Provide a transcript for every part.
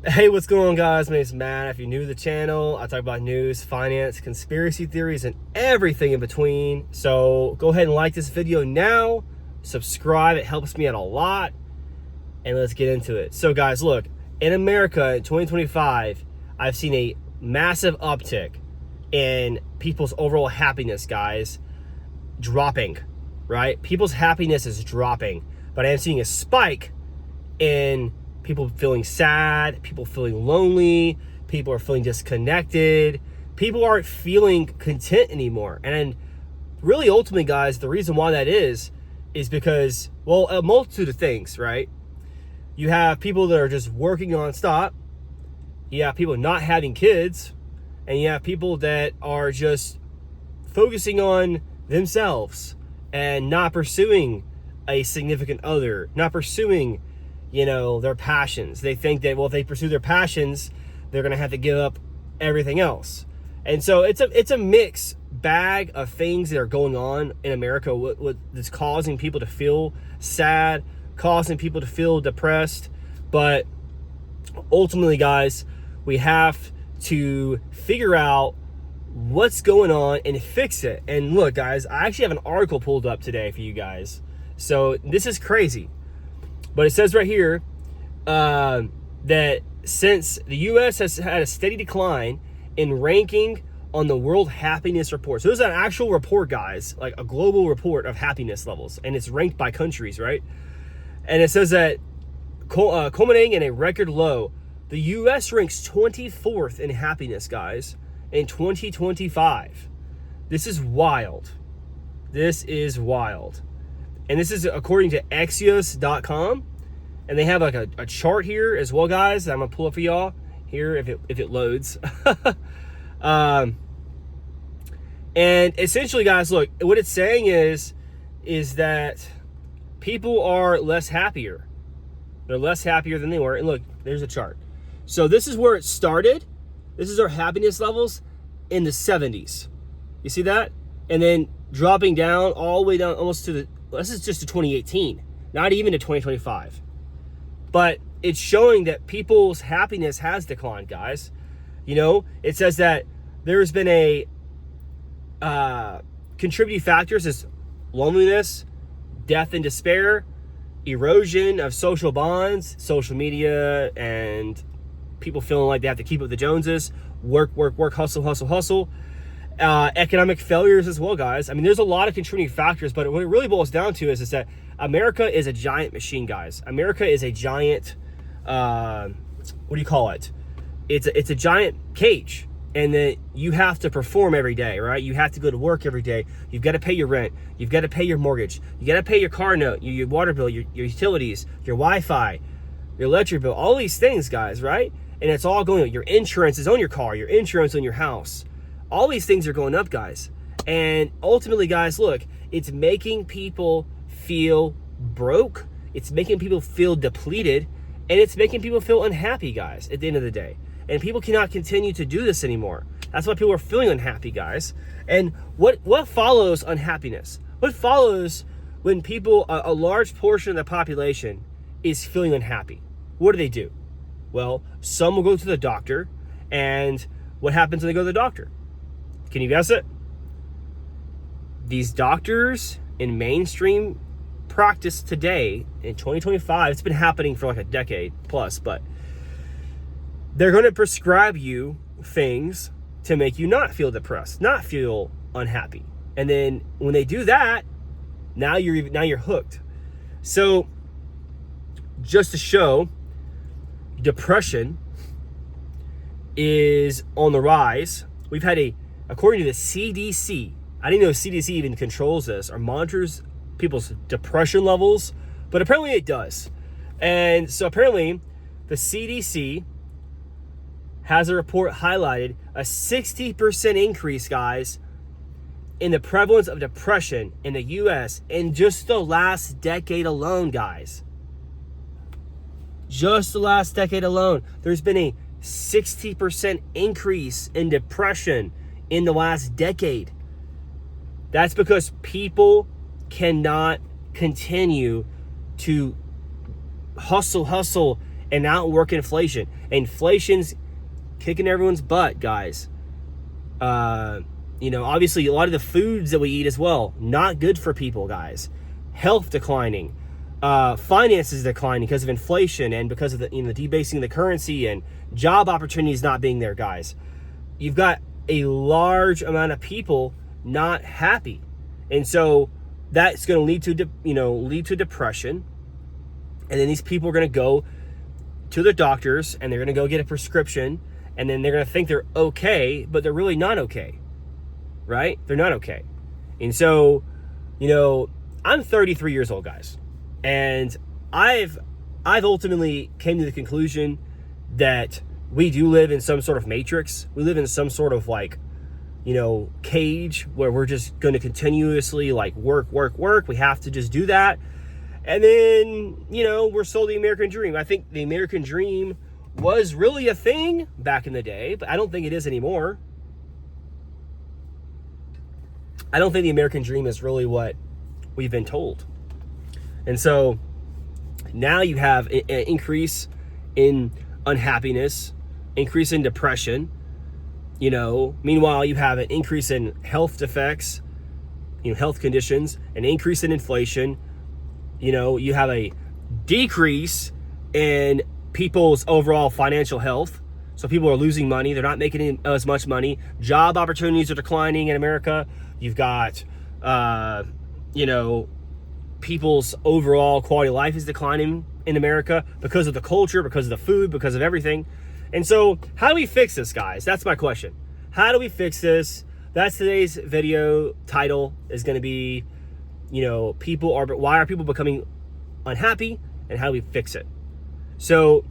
Hey, what's going on, guys? My name's Matt. If you're new to the channel, I talk about news, finance, conspiracy theories, and everything in between. So go ahead and like this video now, subscribe, it helps me out a lot, and let's get into it. So guys, look, in America in 2025, I've seen a massive uptick in people's overall happiness, guys, dropping, right? People's happiness is dropping, but I am seeing a spike in people feeling sad, people feeling lonely, people are feeling disconnected, people aren't feeling content anymore. And really, ultimately, guys, the reason why that is because, well, a multitude of things, right? You have people that are just working nonstop, you have people not having kids, and you have people that are just focusing on themselves and not pursuing a significant other, not pursuing their passions. They think that, well, if they pursue their passions, they're going to have to give up everything else. And so it's a mixed bag of things that are going on in America that's causing people to feel sad, causing people to feel depressed. But ultimately, guys, we have to figure out what's going on and fix it. And look, guys, I actually have an article pulled up today for you guys. So this is crazy. But it says right here that since the U.S. has had a steady decline in ranking on the World Happiness Report. So this is an actual report, guys, like a global report of happiness levels. And it's ranked by countries, right? And it says that culminating in a record low, the U.S. ranks 24th in happiness, guys, in 2025. This is wild. This is wild. And this is according to Axios.com. And they have like a chart here as well, guys, that I'm going to pull up for y'all here if it loads. And essentially, guys, look, what it's saying is that people are less happier. They're less happier than they were. And look, there's a chart. So this is where it started. This is our happiness levels in the 70s. You see that? And then dropping down all the way down almost to this is just to 2018, not even to 2025. But it's showing that people's happiness has declined, guys. It says that there's been a contributing factors is loneliness, death and despair, erosion of social bonds, social media, and people feeling like they have to keep up with the Joneses, work, hustle. Economic failures as well, guys. I mean, there's a lot of contributing factors, but what it really boils down to is that America is a giant machine, guys. America is a giant, what do you call it? It's a giant cage, and then you have to perform every day, right? You have to go to work every day. You've got to pay your rent. You've got to pay your mortgage. You got to pay your car note, your water bill, your utilities, your Wi-Fi, your electric bill, all these things, guys, right? And it's all going on. Your insurance is on your car, your insurance on your house. All these things are going up, guys. And ultimately, guys, look, it's making people feel broke. It's making people feel depleted. And it's making people feel unhappy, guys, at the end of the day. And people cannot continue to do this anymore. That's why people are feeling unhappy, guys. And what follows unhappiness? What follows when people, a large portion of the population is feeling unhappy? What do? Well, some will go to the doctor. And what happens when they go to the doctor? Can you guess it? These doctors in mainstream practice today in 2025, it's been happening for like a decade plus, but they're going to prescribe you things to make you not feel depressed, not feel unhappy. And then when they do that, now you're hooked. So just to show, depression is on the rise. We've had according to the CDC, I didn't know CDC even controls this or monitors people's depression levels, but apparently it does. And so apparently the CDC has a report highlighted a 60% increase, guys, in the prevalence of depression in the U.S. in just the last decade alone, guys. Just the last decade alone, there's been a 60% increase in depression in the last decade. That's because people cannot continue to hustle and outwork inflation. Inflation's kicking everyone's butt, guys. Obviously a lot of the foods that we eat as well, not good for people, guys. Health declining, finances declining because of inflation and because of the debasing of the currency, and job opportunities not being there, guys. You've got a large amount of people not happy, and so that's going to lead to depression. And then these people are going to go to the doctors and they're going to go get a prescription, and then they're going to think they're okay, but they're really not okay. Right? They're not okay. And so, I'm 33 years old, guys. And I've ultimately came to the conclusion that we do live in some sort of matrix. We live in some sort of cage where we're just going to continuously work. We have to just do that. And then, we're sold the American dream. I think the American dream was really a thing back in the day, but I don't think it is anymore. I don't think the American dream is really what we've been told. And so now you have an increase in unhappiness, increase in depression. Meanwhile, you have an increase in health defects, health conditions, an increase in inflation. You have a decrease in people's overall financial health. So people are losing money. They're not making as much money. Job opportunities are declining in America. You've got, people's overall quality of life is declining in America because of the culture, because of the food, because of everything. And so how do we fix this, guys? That's my question. How do we fix this? That's today's video title is going to be, why are people becoming unhappy, and how do we fix it? So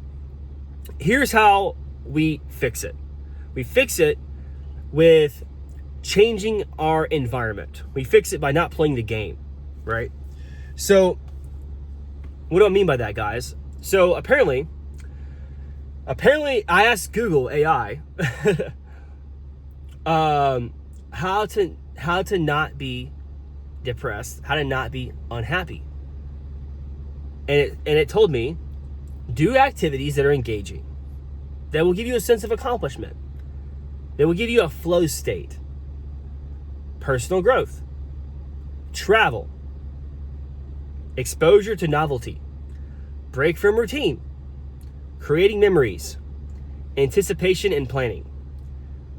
here's how we fix it. We fix it with changing our environment. We fix it by not playing the game, right? So what do I mean by that, guys? So apparently I asked Google AI how to not be depressed, how to not be unhappy. And it told me, do activities that are engaging, that will give you a sense of accomplishment, that will give you a flow state. Personal growth, travel, exposure to novelty, break from routine, creating memories, anticipation and planning.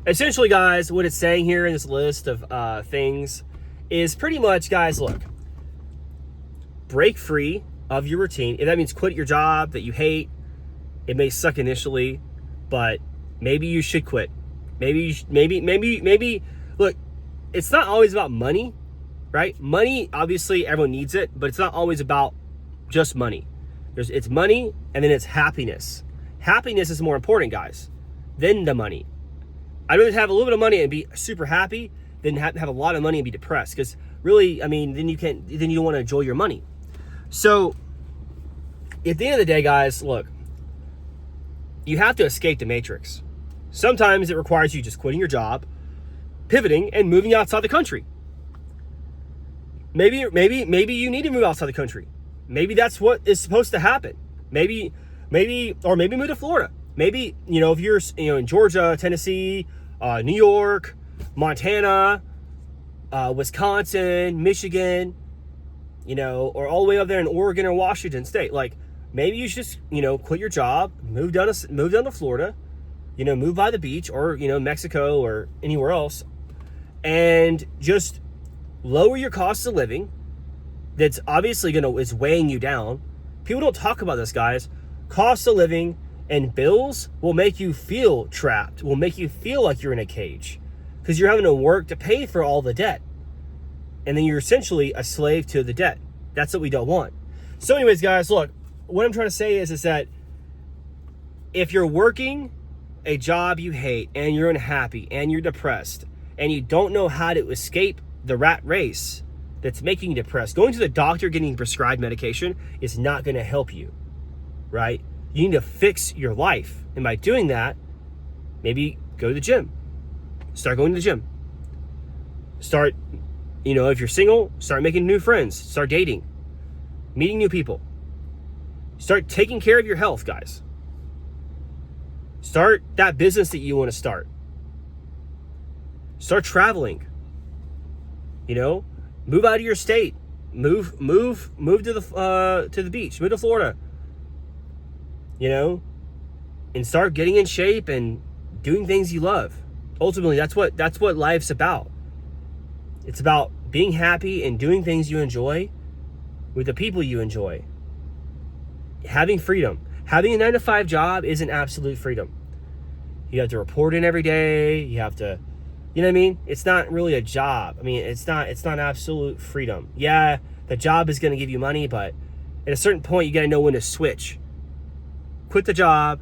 Essentially, guys, what it's saying here in this list of things is pretty much, guys, look, break free of your routine. If that means quit your job that you hate, it may suck initially, but maybe you should quit. Maybe, look, it's not always about money, right? Money, obviously, everyone needs it, but it's not always about just money. It's money, and then it's happiness. Happiness is more important, guys, than the money. I'd rather have a little bit of money and be super happy than have a lot of money and be depressed. Because really, then you don't want to enjoy your money. So at the end of the day, guys, look, you have to escape the matrix. Sometimes it requires you just quitting your job, pivoting, and moving outside the country. Maybe you need to move outside the country. Maybe that's what is supposed to happen. Maybe move to Florida. Maybe, if you're, in Georgia, Tennessee, New York, Montana, Wisconsin, Michigan, or all the way up there in Oregon or Washington State. Like, maybe you should just, quit your job, move down to Florida, move by the beach, or, Mexico or anywhere else, and just lower your cost of living. That's obviously is weighing you down. People don't talk about this, guys. Cost of living and bills will make you feel trapped, will make you feel like you're in a cage, because you're having to work to pay for all the debt. And then you're essentially a slave to the debt. That's what we don't want. So anyways, guys, look, what I'm trying to say is that if you're working a job you hate and you're unhappy and you're depressed and you don't know how to escape the rat race that's making you depressed, going to the doctor, getting prescribed medication is not going to help you, right? You need to fix your life. And by doing that, maybe go to the gym. Start going to the gym. Start, if you're single, start making new friends. Start dating. Meeting new people. Start taking care of your health, guys. Start that business that you want to start. Start traveling. You know, move out of your state. Move to the beach. Move to Florida. You know, and start getting in shape and doing things you love. Ultimately, that's what life's about. It's about being happy and doing things you enjoy with the people you enjoy. Having freedom. Having a 9-to-5 job isn't absolute freedom. You have to report in every day. You have to, you know what I mean? It's not really a job. I mean, it's not absolute freedom. Yeah, the job is going to give you money, but at a certain point, you got to know when to switch. Quit the job,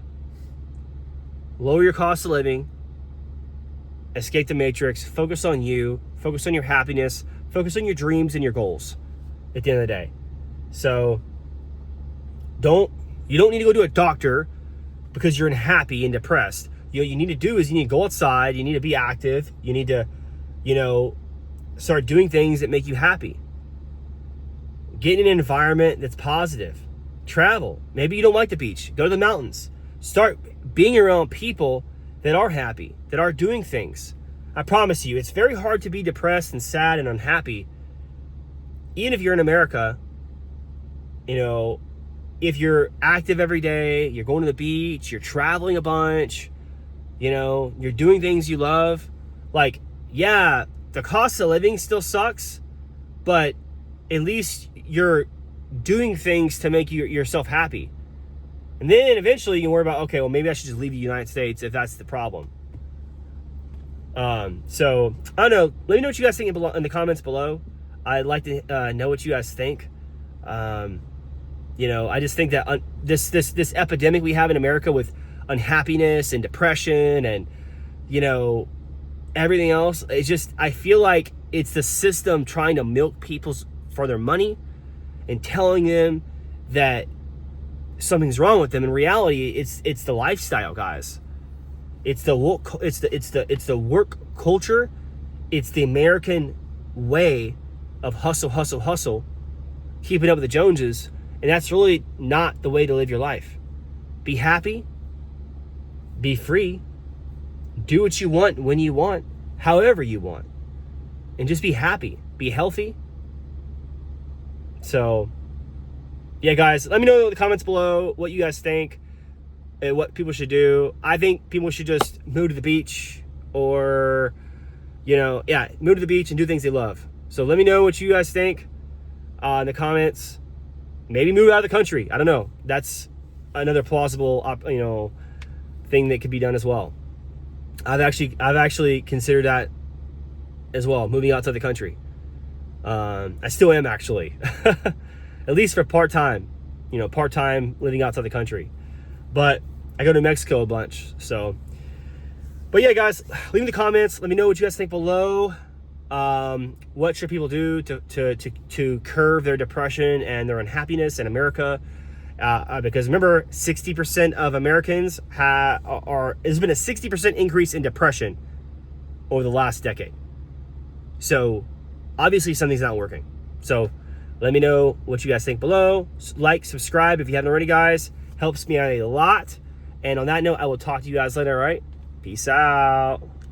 lower your cost of living, escape the matrix, focus on you, focus on your happiness, focus on your dreams and your goals at the end of the day. So you don't need to go to a doctor because you're unhappy and depressed. You know, what you need to do is you need to go outside, you need to be active, you need to, you know, start doing things that make you happy. Get in an environment that's positive. Travel. Maybe you don't like the beach. Go to the mountains. Start being around people that are happy, that are doing things. I promise you, it's very hard to be depressed and sad and unhappy. Even if you're in America, you know, if you're active every day, you're going to the beach, you're traveling a bunch, you know, you're doing things you love. Like, yeah, the cost of living still sucks, but at least you're doing things to make yourself happy. And then eventually you can worry about, okay, well, maybe I should just leave the United States if that's the problem. So I don't know. Let me know what you guys think in the comments below. I'd like to know what you guys think. You know, I just think that this epidemic we have in America with unhappiness and depression and, you know, everything else, it's just, I feel like it's the system trying to milk people for their money and telling them that something's wrong with them. In reality, it's the lifestyle, guys. It's the work culture. It's the American way of hustle, keeping up with the Joneses, and that's really not the way to live your life. Be happy, be free, do what you want when you want, however you want, and just be happy, be healthy. So, yeah, guys, let me know in the comments below what you guys think and what people should do. I think people should just move to the beach or, you know, yeah, move to the beach and do things they love. So let me know what you guys think in the comments. Maybe move out of the country. I don't know. That's another plausible, you know, thing that could be done as well. I've actually considered that as well, moving outside the country. I still am, actually. At least for part-time, you know, part-time living outside the country. But I go to Mexico a bunch, so. But yeah, guys, leave in the comments. Let me know what you guys think below. What should people do to curb their depression and their unhappiness in America? Because remember, 60% of Americans there's been a 60% increase in depression over the last decade. So obviously something's not working. So let me know what you guys think below. Like, subscribe if you haven't already, guys. Helps me out a lot. And on that note, I will talk to you guys later, all right? Peace out.